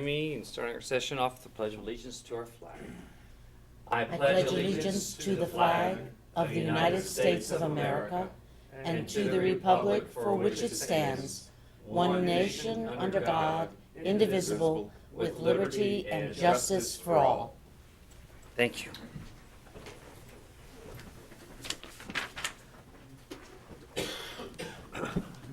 me in starting our session off with the Pledge of Allegiance to our flag. I pledge allegiance to the flag of the United States of America and to the republic for which it stands, one nation under God, indivisible, with liberty and justice for all. Thank you.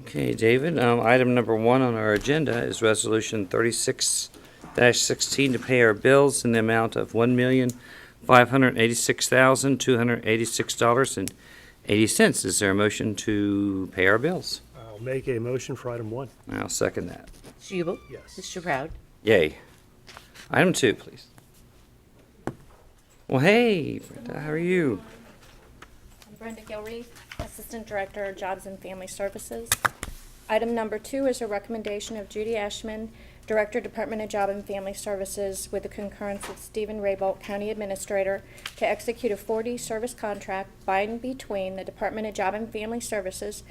Okay, David, item number 1 on our agenda is Resolution 36-16 to pay our bills in the amount of $1,586,286.80. Is there a motion to pay our bills? I'll make a motion for item 1. I'll second that. Mr. Ubel? Yes. Mr. Proud? Yay. Item 2, please. Well, hey, Brenda, how are you? I'm Brenda Gilreath, Assistant Director, Jobs and Family Services. Item number 2 is a recommendation of Judy Ashman, Director, Department of Job and Family Services, with the concurrence of Stephen Raybolt, County Administrator, to execute a 4D service contract by and between the Department of Job and Family Services,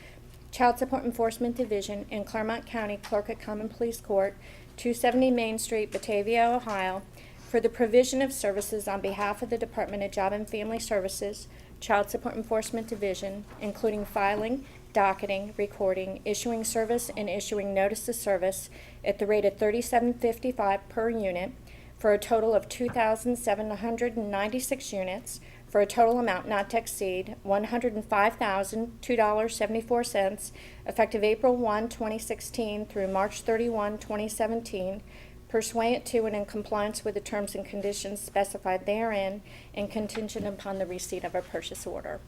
Child Support Enforcement Division, and Clermont County Clerk at Common Pleas Court, 270 Main Street, Batavia, Ohio, for the provision of services on behalf of the Department of Job and Family Services, Child Support Enforcement Division, including filing, docketing, recording, issuing service, and issuing notice of service at the rate of $37.55 per unit for a total of 2,796 units for a total amount not to exceed $105,002.74 effective April 1, 2016 through March 31, 2017, pursuant to and in compliance with the terms and conditions specified therein and contingent upon the receipt of a purchase order.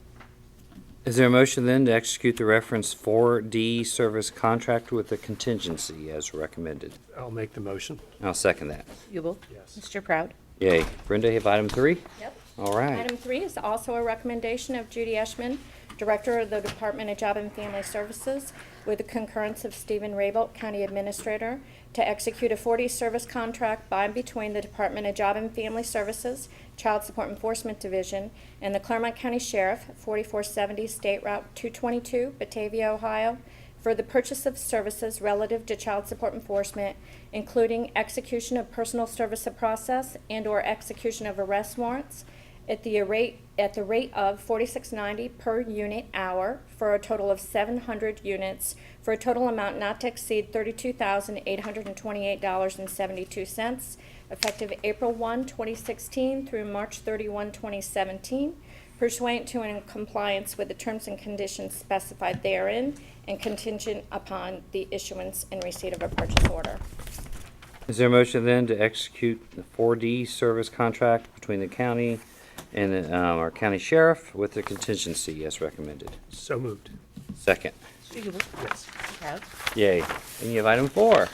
Is there a motion then to execute the reference 4D service contract with the contingency as recommended? I'll make the motion. I'll second that. Ubel? Yes. Mr. Proud? Yay. Brenda, you have item 3? Yep. All right. Item 3 is also a recommendation of Judy Eshman, Director of the Department of Job and Family Services, with the concurrence of Stephen Raybolt, County Administrator, to execute a 4D service contract by and between the Department of Job and Family Services, Child Support Enforcement Division, and the Clermont County Sheriff, 4470 State Route 222, Batavia, Ohio, for the purchase of services relative to child support enforcement, including execution of personal service of process and/or execution of arrest warrants, at the rate of $46.90 per unit hour for a total of 700 units for a total amount not to exceed $32,828.72 effective April 1, 2016 through March 31, 2017, pursuant to and in compliance with the terms and conditions specified therein and contingent upon the issuance and receipt of a purchase order. Is there a motion then to execute the 4D service contract between the county and our county sheriff with the contingency as recommended? So moved. Second. Mr. Ubel? Yes. Mr. Proud? Yay. And you have item 4.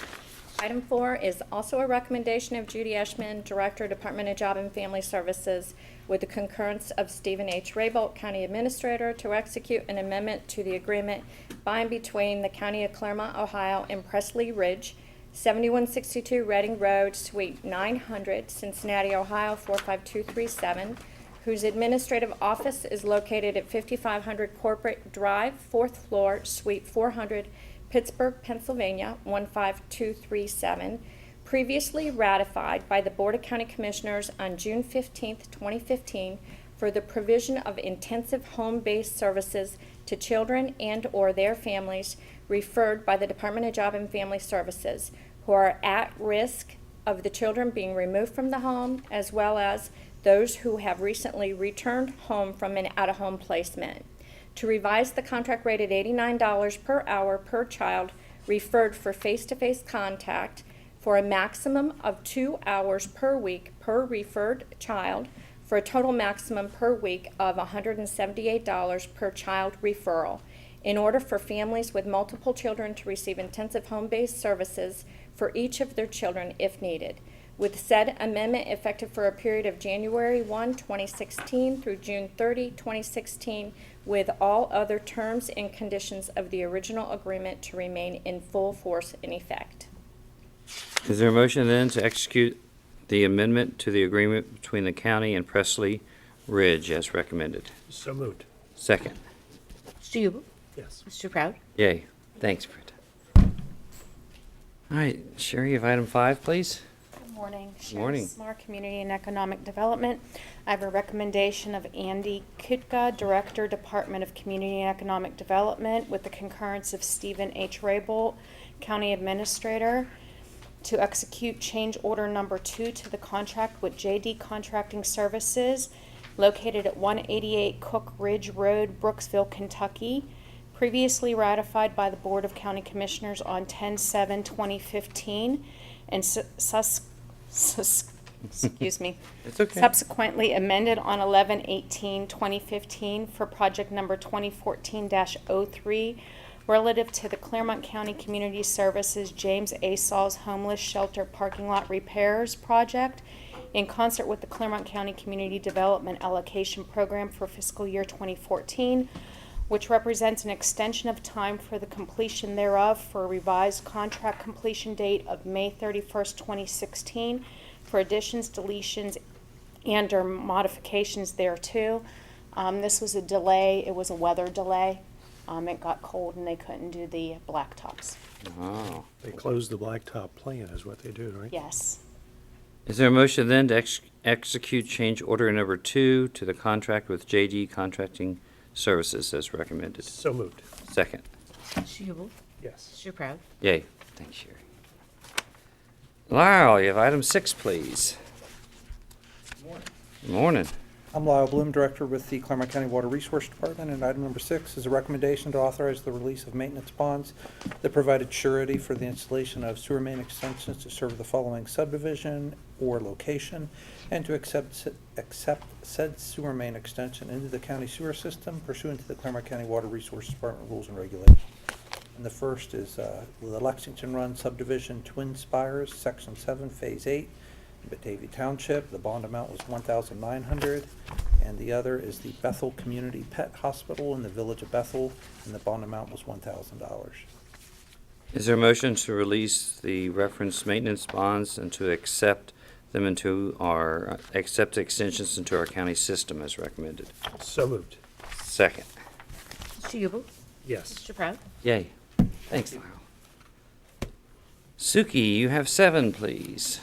Item 4 is also a recommendation of Judy Eshman, Director, Department of Job and Family Services, with the concurrence of Stephen H. Raybolt, County Administrator, to execute an amendment to the agreement by and between the County of Clermont, Ohio, and Presley Ridge, 7162 Reading Road, Suite 900, Cincinnati, Ohio, 45237, whose administrative office is located at 5500 Corporate Drive, 4th floor, Suite 400, Pittsburgh, Pennsylvania, 15237, previously ratified by the Board of County Commissioners on June 15, 2015, for the provision of intensive home-based services to children and/or their families referred by the Department of Job and Family Services who are at risk of the children being removed from the home, as well as those who have recently returned home from an out-of-home placement. To revise the contract rate at $89 per hour per child referred for face-to-face contact for a maximum of 2 hours per week per referred child for a total maximum per week of $178 per child referral in order for families with multiple children to receive intensive home-based services for each of their children if needed, with said amendment effective for a period of January 1, 2016 through June 30, 2016, with all other terms and conditions of the original agreement to remain in full force and effect. Is there a motion then to execute the amendment to the agreement between the county and Presley Ridge as recommended? So moved. Second. Mr. Ubel? Yes. Mr. Proud? Yay. Thanks, Brenda. All right, Sherry, you have item 5, please. Morning. Morning. Sharon Smart, Community and Economic Development. I have a recommendation of Andy Kutka, Director, Department of Community and Economic Development, with the concurrence of Stephen H. Raybolt, County Administrator, to execute change order number 2 to the contract with JD Contracting Services, located at 188 Cook Ridge Road, Brooksville, Kentucky, previously ratified by the Board of County Commissioners on 10/7/2015, and excuse me. It's okay. Subsequently amended on 11/18/2015 for project number 2014-03, relative to the Clermont County Community Services James A. Sauls Homeless Shelter Parking Lot Repairs Project, in concert with the Clermont County Community Development Allocation Program for fiscal year 2014, which represents an extension of time for the completion thereof for a revised contract completion date of May 31st, 2016, for additions, deletions, and/or modifications thereto. This was a delay. It was a weather delay. It got cold and they couldn't do the blacktops. Oh. They close the blacktop plant is what they do, right? Yes. Is there a motion then to execute change order number 2 to the contract with JD Contracting Services as recommended? So moved. Second. Shubel, Yes. Mr. Proud. Yay. Thanks, Sherry. Lyle, you have item 6, please. Good morning. I'm Lyle Bloom, Director with the Clermont County Water Resource Department, and item number 6 is a recommendation to authorize the release of maintenance bonds that provided surety for the installation of sewer main extensions to serve the following subdivision or location, and to accept said sewer main extension into the county sewer system pursuant to the Clermont County Water Resource Department rules and regulations. And the first is the Lexington Run subdivision, Twin Spires, Section 7, Phase 8, Batavia Township. The bond amount was $1,900, and the other is the Bethel Community Pet Hospital in the village of Bethel, and the bond amount was $1,000. Is there a motion to release the reference maintenance bonds and to accept them into our, accept extensions into our county system as recommended? So moved. Second. Shubel, Yes. Mr. Proud. Yay. Thanks, Lyle. Suki, you have 7, please.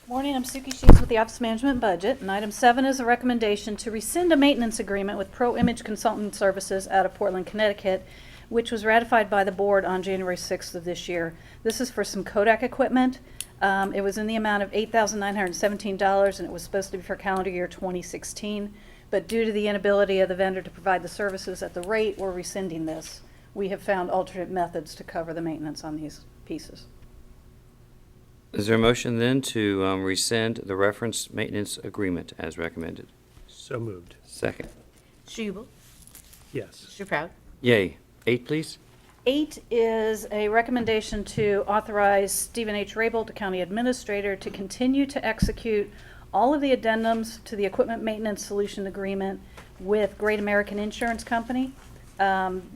Morning, I'm Suki Sheets with the Office of Management and Budget, and item 7 is a recommendation to rescind a maintenance agreement with Pro Image Consultant Services out of Portland, Connecticut, which was ratified by the board on January 6th of this year. This is for some Kodak equipment. It was in the amount of $8,917, and it was supposed to be for calendar year 2016. But due to the inability of the vendor to provide the services at the rate, we're rescinding this. We have found alternate methods to cover the maintenance on these pieces. Is there a motion then to rescind the reference maintenance agreement as recommended? So moved. Second. Shubel, Yes. Mr. Proud. Yay. 8, please. 8 is a recommendation to authorize Stephen H. Raybolt, the county administrator, to continue to execute all of the addendums to the equipment maintenance solution agreement with Great American Insurance Company,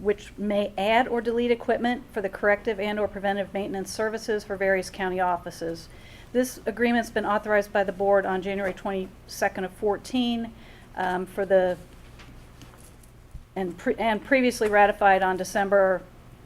which may add or delete equipment for the corrective and/or preventive maintenance services for various county offices. This agreement's been authorized by the board on January 22nd of 14 for the and previously ratified on December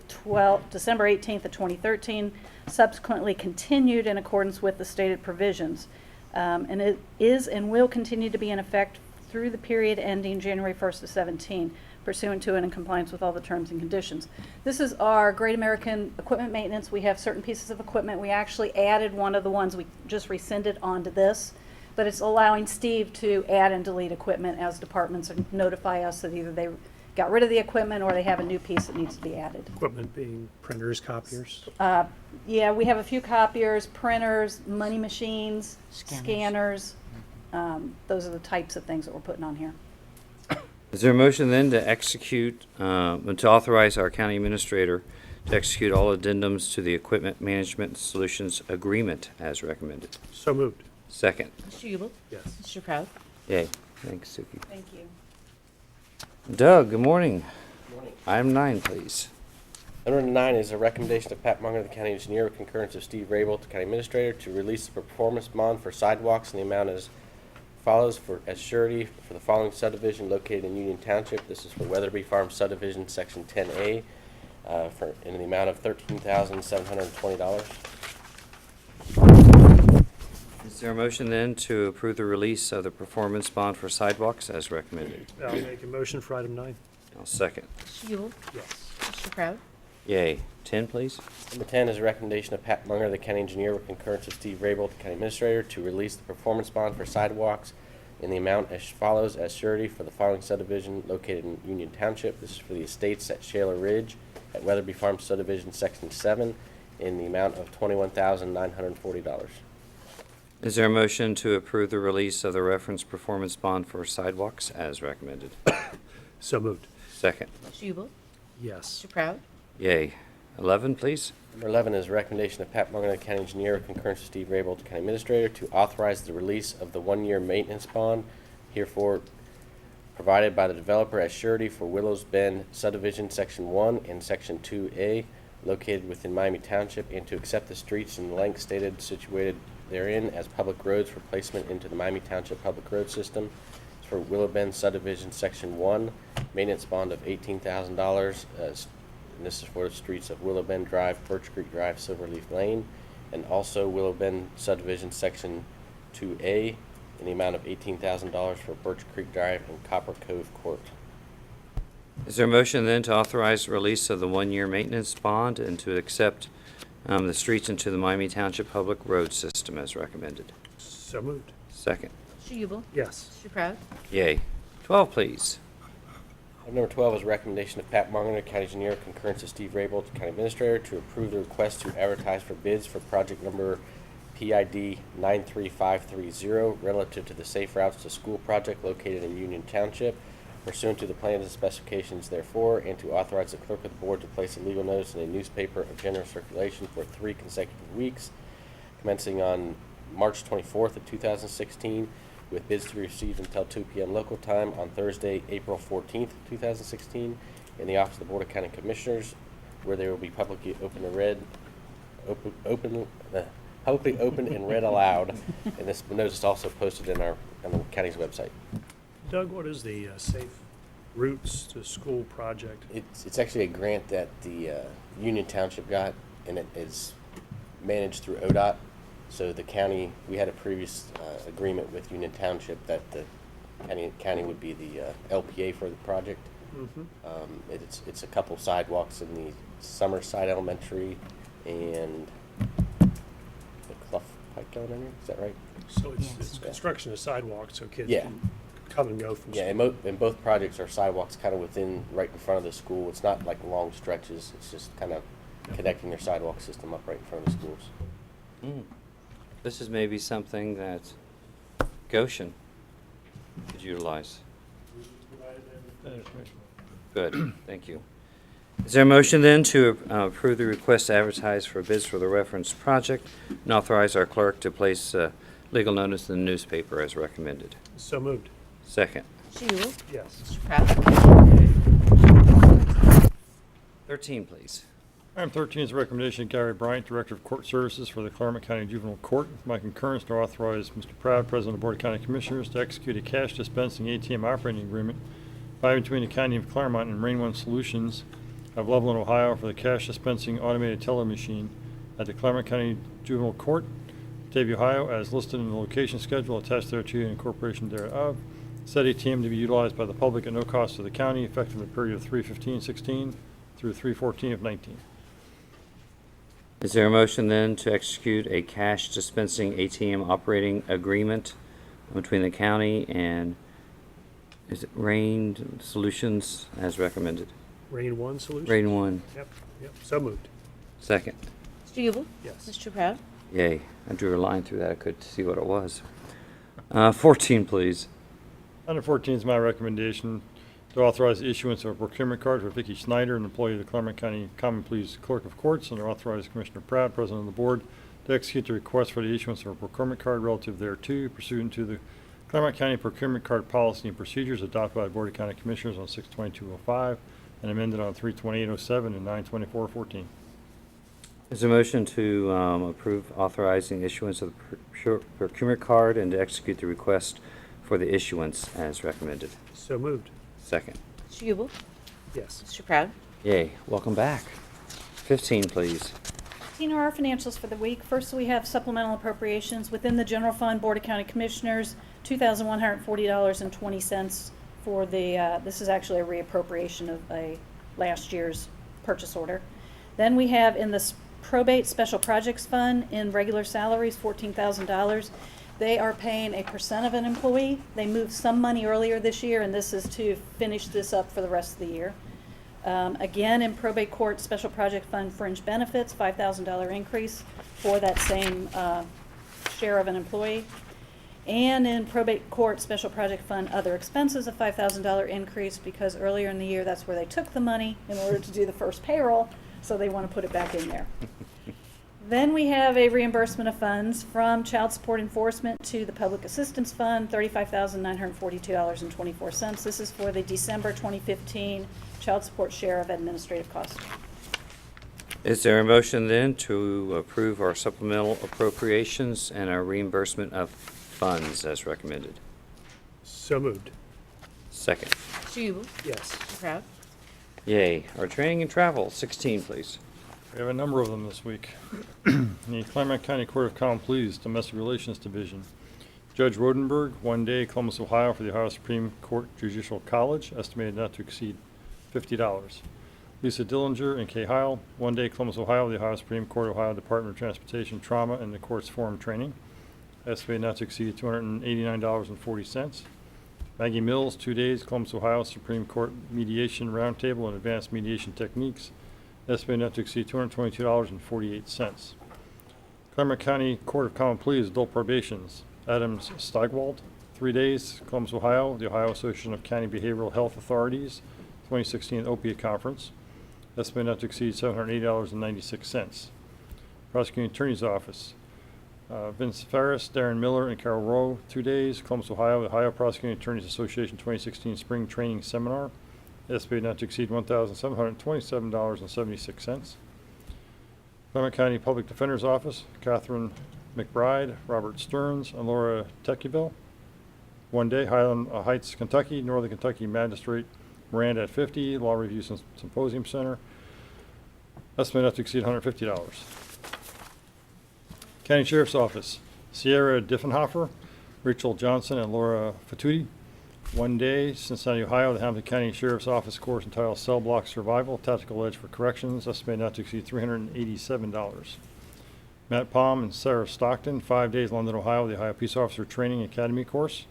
18th of 2013, subsequently continued in accordance with the stated provisions. And it is and will continue to be in effect through the period ending January 1st of 17, pursuant to and in compliance with all the terms and conditions. This is our Great American equipment maintenance. We have certain pieces of equipment. We actually added one of the ones we just rescinded onto this, but it's allowing Steve to add and delete equipment as departments notify us that either they got rid of the equipment or they have a new piece that needs to be added. Equipment being printers, copiers. Yeah, we have a few copiers, printers, money machines, scanners. Those are the types of things that we're putting on here. Is there a motion then to execute, to authorize our county administrator to execute all addendums to the Equipment Management Solutions Agreement as recommended? So moved. Second. Shubel, Yes. Mr. Proud. Yay. Thanks, Suki. Thank you. Doug, good morning. Morning. Item 9, please. Item number 9 is a recommendation of Pat Munger, the county engineer, with concurrence of Steve Raybolt, the county administrator, to release the performance bond for sidewalks in the amount as follows as surety for the following subdivision located in Union Township. This is for Weatherby Farm subdivision, section 10A, in the amount of $13,720. Is there a motion then to approve the release of the performance bond for sidewalks as recommended? I'll make a motion for item 9. I'll second. Mr. Yule? Yes. Mr. Proud? Yay. 10, please. Number 10 is a recommendation of Pat Munger, the county engineer, with concurrence of Steve Rabel, the county administrator, to release the performance bond for sidewalks in the amount as follows as surety for the following subdivision located in Union Township. This is for the estates at Shaler Ridge at Weatherby Farm Subdivision Section 7 in the amount of $21,940. Is there a motion to approve the release of the reference performance bond for sidewalks as recommended? So moved. Second. Mr. Yule? Yes. Mr. Proud? Yay. 11, please. Number 11 is a recommendation of Pat Munger, the county engineer, with concurrence of Steve Rabel, the county administrator, to authorize the release of the one-year maintenance bond herefore provided by the developer as surety for Willows Bend subdivision Section 1 and Section 2A located within Miami Township, and to accept the streets and length stated situated therein as public roads for placement into the Miami Township public road system. It's for Willow Bend subdivision Section 1, maintenance bond of $18,000. And this is for the streets of Willow Bend Drive, Birch Creek Drive, Silverleaf Lane, and also Willow Bend subdivision Section 2A in the amount of $18,000 for Birch Creek Drive and Copper Cove Court. Is there a motion then to authorize the release of the one-year maintenance bond and to accept the streets into the Miami Township Public Road System as recommended? So moved. Second. Mr. Yule? Yes. Mr. Proud? Yay. 12, please. Item number 12 is a recommendation of Pat Munger, county engineer, concurrence of Steve Rabel, county administrator, to approve the request to advertise for bids for project number PID 93530 relative to the Safe Routes to School project located in Union Township, pursuant to the plans and specifications therefore, and to authorize the clerk of the board to place a legal notice in a newspaper of general circulation for 3 consecutive weeks, commencing on March 24th of 2016, with bids to be received until 2 p.m. local time on Thursday, April 14th, 2016, in the office of the Board of County Commissioners, where they will be publicly open and read aloud. And this notice is also posted on the county's website. Doug, what is the Safe Routes to School project? It's actually a grant that the Union Township got, and it is managed through ODOT. So the county, we had a previous agreement with Union Township that the county would be the LPA for the project. Mm-hmm. It's a couple sidewalks in the Summerside Elementary and the Clough Pike Elementary. Is that right? So it's Yes. construction of sidewalks so kids Yeah. can come and go from Yeah, school. and both projects are sidewalks kind of right in front of the school. It's not like long stretches. It's just kind of connecting their sidewalk system up right in front of the schools. Mm. This is maybe something that Goshen could utilize. Good, thank you. Is there a motion then to approve the request to advertise for bids for the reference project and authorize our clerk to place legal notice in the newspaper as recommended? So moved. Second. Mr. Yule? Yes. Mr. Proud? 13, please. Item 13 is a recommendation of Gary Bryant, Director of Court Services for the Clermont County Juvenile Court. With my concurrence, to authorize Mr. Proud, President of the Board of County Commissioners, to execute a cash dispensing ATM operating agreement by between the County of Clermont and Rain One Solutions of Loveland, Ohio, for the cash dispensing automated teller machine at the Clermont County Juvenile Court, Batavia, Ohio, as listed in the location schedule attached thereto and incorporation thereof. Said ATM to be utilized by the public at no cost to the county, effective the period of 3/15/16 through 3/14 of 19. Is there a motion then to execute a cash dispensing ATM operating agreement between the county and, is it Rain Solutions as recommended? Rain One Solution? Rain One. Yep, so moved. Second. Mr. Yule? Yes. Mr. Proud? Yay. I drew a line through that. I could see what it was. 14, please. Item 14 is my recommendation to authorize the issuance of a procurement card for Vicki Snyder, an employee of the Clermont County Common Pleas Clerk of Courts, and to authorize Commissioner Proud, President of the Board, to execute the request for the issuance of a procurement card relative thereto, pursuant to the Clermont County Procurement Card Policy and Procedures adopted by the Board of County Commissioners on 6/22/05 and amended on 3/28/07 and 9/24/14. Is there a motion to approve authorizing issuance of the procurement card and to execute the request for the issuance as recommended? So moved. Second. Mr. Yule? Yes. Mr. Proud? Yay. Welcome back. 15, please. Tina, our financials for the week. First, we have supplemental appropriations within the general fund, Board of County Commissioners, $2,140.20 for the, this is actually a reappropriation of a last year's purchase order. Then we have in the probate special projects fund in regular salaries, $14,000. They are paying a % of an employee. They moved some money earlier this year, and this is to finish this up for the rest of the year. Again, in probate court special project fund fringe benefits, $5,000 increase for that same share of an employee. And in probate court special project fund other expenses, a $5,000 increase because earlier in the year that's where they took the money in order to do the first payroll, so they want to put it back in there. Then we have a reimbursement of funds from child support enforcement to the public assistance fund, $35,942.24. This is for the December 2015 child support share of administrative costs. Is there a motion then to approve our supplemental appropriations and our reimbursement of funds as recommended? So moved. Second. Struble. Yes. Proud. Yay. Our training and travel, 16, please. We have a number of them this week. The Clermont County Court of Common Pleas Domestic Relations Division. Judge Rodenberg, 1 day, Columbus, Ohio, for the Ohio Supreme Court Judicial College, estimated not to exceed $50. Lisa Dillinger and Kay Heil, 1 day, Columbus, Ohio, the Ohio Supreme Court, Ohio Department of Transportation Trauma and the Court's Forum Training, estimated not to exceed $289.40. Maggie Mills, 2 days, Columbus, Ohio, Supreme Court Mediation Roundtable and Advanced Mediation Techniques, estimated not to exceed $222.48. Clermont County Court of Common Pleas Adult Probations. Adams Steigwald, 3 days, Columbus, Ohio, the Ohio Association of County Behavioral Health Authorities, 2016 Opiate Conference, estimated not to exceed $780.96. Prosecuting Attorney's Office. Vince Ferris, Darren Miller, and Carol Rowe, 2 days, Columbus, Ohio, the Ohio Prosecuting Attorneys Association 2016 Spring Training Seminar, estimated not to exceed $1,727.76. Clermont County Public Defender's Office, Catherine McBride, Robert Stearns, and Laura Techeville. 1 day, Highland Heights, Kentucky, Northern Kentucky Magistrate Miranda at 50, Law Review Symposium Center, estimated not to exceed $150. County Sheriff's Office, Sierra Diffenhofer, Rachel Johnson, and Laura Fatuti. 1 day, Cincinnati, Ohio, the Hamilton County Sheriff's Office course entitled Cell Block Survival, Tactical Edge for Corrections, estimated not to exceed $387. Matt Palm and Sarah Stockton, 5 days, London, Ohio, the Ohio Peace Officer Training Academy course,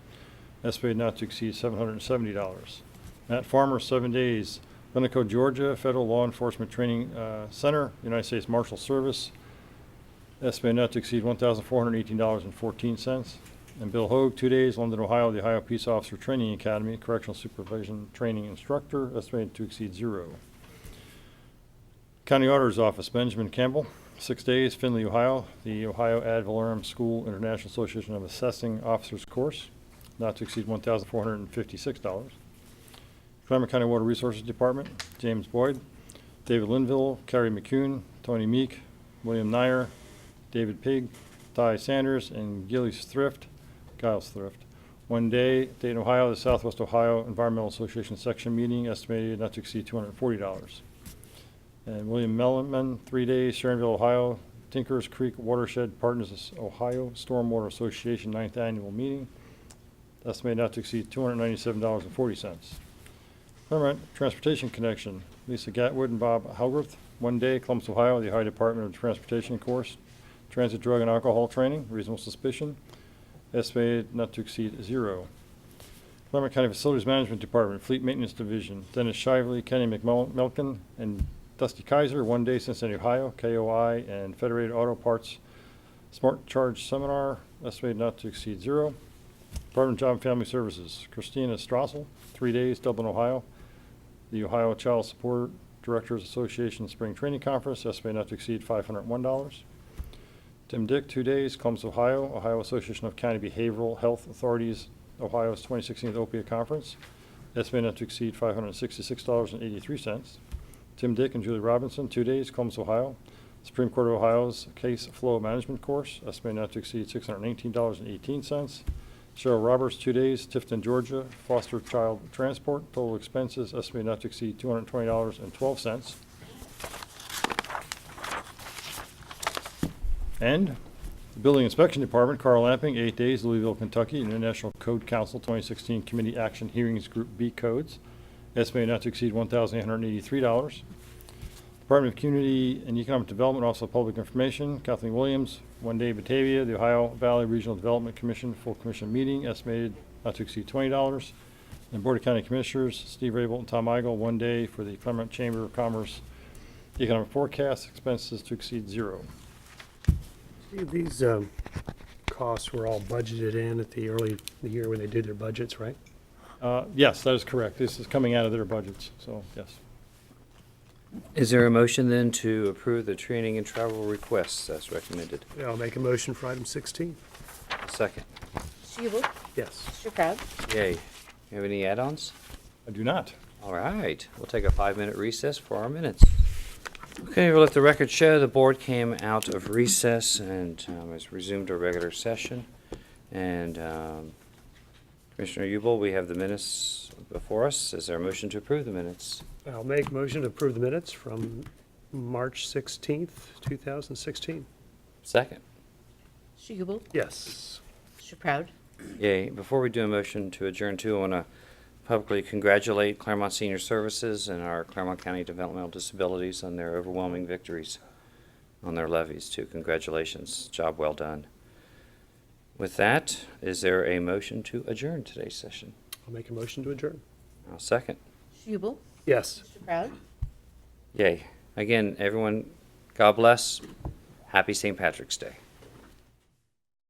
estimated not to exceed $770. Matt Farmer, 7 days, Winnebago, Georgia, Federal Law Enforcement Training Center, United States Marshal Service, estimated not to exceed $1,418.14. And Bill Hogue, 2 days, London, Ohio, the Ohio Peace Officer Training Academy, Correctional Supervision Training Instructor, estimated to exceed $0. County Auditor's Office, Benjamin Campbell, 6 days, Findlay, Ohio, the Ohio Ad Valorem School International Association of Assessing Officers course, not to exceed $1,456. Clermont County Water Resources Department, James Boyd, David Linville, Carrie McCune, Tony Meek, William Nyer, David Pig, Ty Sanders, and Giles Thrift. 1 day, Dayton, Ohio, the Southwest Ohio Environmental Association section meeting, estimated not to exceed $240. And William Melman, 3 days, Sharonville, Ohio, Tinkers Creek Watershed Partners Ohio Stormwater Association 9th Annual Meeting, estimated not to exceed $297.40. Clermont Transportation Connection, Lisa Gatwood and Bob Halworth, 1 day, Columbus, Ohio, the Ohio Department of Transportation course, Transit Drug and Alcohol Training, Reasonable Suspicion, estimated not to exceed $0. Clermont County Facilities Management Department, Fleet Maintenance Division, Dennis Shively, Kenny McMelkin, and Dusty Kaiser, 1 day, Cincinnati, Ohio, KOI and Federated Auto Parts Smart Charge Seminar, estimated not to exceed $0. Department of Job and Family Services, Christina Strassel, 3 days, Dublin, Ohio, the Ohio Child Support Directors Association Spring Training Conference, estimated not to exceed $501. Tim Dick, 2 days, Columbus, Ohio, Ohio Association of County Behavioral Health Authorities, Ohio's 2016 Opiate Conference, estimated not to exceed $566.83. Tim Dick and Julie Robinson, 2 days, Columbus, Ohio, Supreme Court of Ohio's Case Flow Management course, estimated not to exceed $619.18. Cheryl Roberts, 2 days, Tifton, Georgia, Foster Child Transport, total expenses estimated not to exceed $220.12. And the Building Inspection Department, Carl Lamping, 8 days, Louisville, Kentucky, International Code Council 2016 Committee Action Hearings Group B Codes, estimated not to exceed $1,883. Department of Community and Economic Development, also Public Information, Kathleen Williams, 1 day Batavia, the Ohio Valley Regional Development Commission, full commission meeting, estimated not to exceed $20. And Board of County Commissioners, Steve Rabel and Tom Eigel, 1 day for the Clermont Chamber of Commerce Economic Forecast, expenses to exceed 0. These costs were all budgeted in at the early the year when they did their budgets, right? Yes, that is correct. This is coming out of their budgets, so yes. Is there a motion then to approve the training and travel requests as recommended? Yeah, I'll make a motion for item 16. Second. Mr. Yubel? Yes. Mr. Proud? Yay. You have any add-ons? I do not. All right, we'll take a 5-minute recess for our minutes. Okay, we'll let the record show the board came out of recess and has resumed our regular session. And Commissioner Ubel, we have the minutes before us. Is there a motion to approve the minutes? I'll make a motion to approve the minutes from March 16th, 2016. Second. Mr. Yubel? Yes. Mr. Proud? Yay. Before we do a motion to adjourn too, I want to publicly congratulate Clermont Senior Services and our Clermont County Developmental Disabilities on their overwhelming victories on their levies too. Congratulations. Job well done. With that, is there a motion to adjourn today's session? I'll make a motion to adjourn. I'll second. Mr. Yubel? Yes. Mr. Proud? Yay. Again, everyone, God bless. Happy St. Patrick's Day.